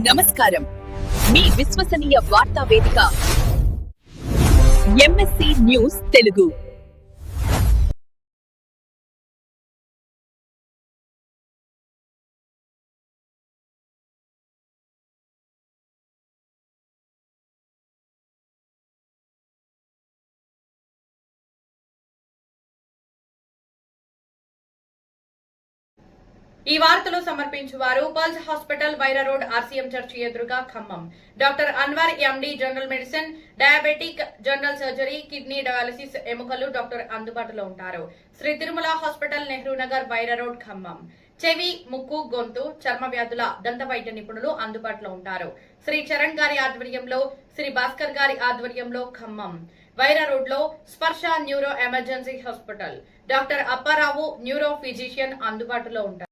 నమస్కారం. మీ విశ్వసనీయ వార్తా వేదిక ఎంఎస్సి న్యూస్ తెలుగు. ఈ వార్తలు సమర్పించువారు pulse hospital Wyra road RCM church ఎదురుగా Khammam. Doctor Anwar MD general medicine, diabetic, general surgery, kidney dialysis, ఎముకలు డాక్టర్ అందుబాటులో ఉంటారు. Sri Tirumala hospital, Nehru Nagar, Wyra road Khammam. చెవి, ముక్కు, గొంతు, చర్మ వ్యాధుల దంత వైద్య నిపుణులు అందుబాటులో ఉంటారు. శ్రీ చరణ్ గారి ఆధ్వర్యంలో, శ్రీ భాస్కర్ గారి ఆధ్వర్యంలో ఖమ్మం. వైరా రోడ్ లో స్పర్శ neuro emergency hospital, doctor Apparao neuro physician అందుబాటులో ఉంటారు.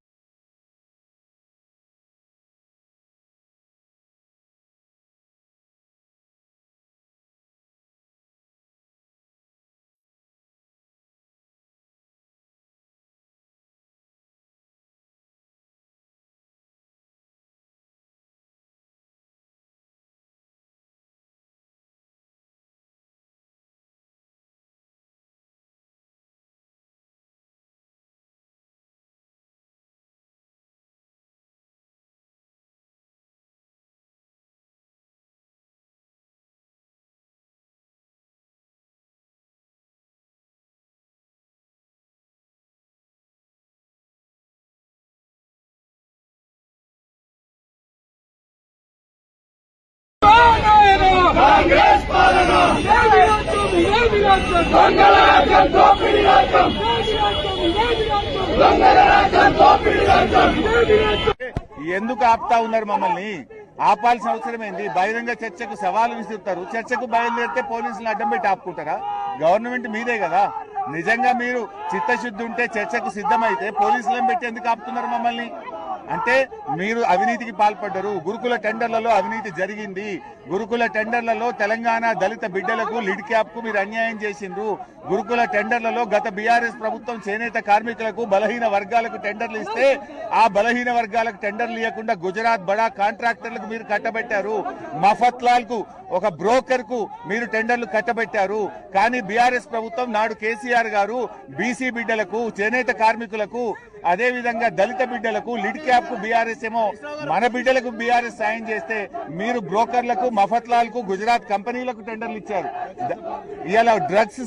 ఎందుకు ఆపుతా ఉన్నారు? మమ్మల్ని ఆపాల్సిన అవసరం ఏంది? బహిరంగ చర్చకు సవాలు విసురుతారు. చర్చకు బయలుదేరితే పోలీసులను అడ్డం పెట్టి ఆపుకుంటారా? గవర్నమెంట్ మీదే కదా. నిజంగా మీరు చిత్తశుద్ధి ఉంటే చర్చకు సిద్ధమైతే పోలీసులను పెట్టి ఎందుకు ఆపుతున్నారు మమ్మల్ని? అంటే మీరు అవినీతికి పాల్పడ్డారు. గురుకుల టెండర్లలో అవినీతి జరిగింది. గురుకుల టెండర్లలో తెలంగాణ దళిత బిడ్డలకు లిడ్ క్యాప్ కు మీరు అన్యాయం చేసిండ్రు. గురుకుల టెండర్లలో గత బీఆర్ఎస్ ప్రభుత్వం చేనేత కార్మికులకు, బలహీన వర్గాలకు టెండర్లు ఇస్తే ఆ బలహీన వర్గాలకు టెండర్లు ఇవ్వకుండా గుజరాత్ బడా కాంట్రాక్టర్లకు మీరు కట్టబెట్టారు. మఫత్లాల్ కు, ఒక బ్రోకర్ కు మీరు టెండర్లు కట్టబెట్టారు. కానీ బీఆర్ఎస్ ప్రభుత్వం నాడు కేసీఆర్ గారు బీసీ బిడ్డలకు, చేనేత కార్మికులకు, అదే విధంగా దళిత బిడ్డలకు లిడ్ క్యాప్ కు బీఆర్ఎస్ ఏమో మన బిడ్డలకు బీఆర్ఎస్ సాయం చేస్తే మీరు బ్రోకర్లకు, మఫత్లాల్ కు, గుజరాత్ కంపెనీలకు టెండర్లు ఇచ్చారు. ఇలా డ్రగ్స్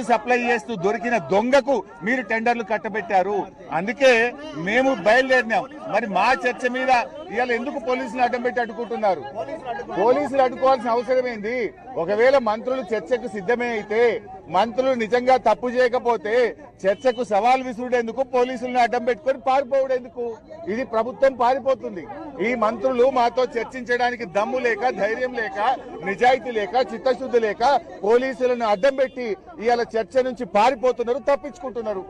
సప్లై చేస్తూ దొరికిన దొంగకు మీరు టెండర్లు కట్టబెట్టారు. అందుకే మేము బయలుదేరినాం. మరి మా చర్చ మీద ఇవాళ ఎందుకు పోలీసులు అడ్డం పెట్టి అడ్డుకుంటున్నారు? పోలీసులు అడ్డుకోవాల్సిన అవసరం ఏంది? ఒకవేళ మంత్రులు చర్చకు సిద్ధమే అయితే, మంత్రులు నిజంగా తప్పు చేయకపోతే చర్చకు సవాల్ విసురుడేందుకు, పోలీసులను అడ్డం పెట్టుకుని పారిపోవడేందుకు? ఇది ప్రభుత్వం పారిపోతుంది. ఈ మంత్రులు మాతో చర్చించడానికి దమ్ము లేక, ధైర్యం లేక, నిజాయితీ లేక, చిత్తశుద్ధి లేక పోలీసులను అడ్డం పెట్టి ఇవాళ చర్చ నుంచి పారిపోతున్నారు, తప్పించుకుంటున్నారు.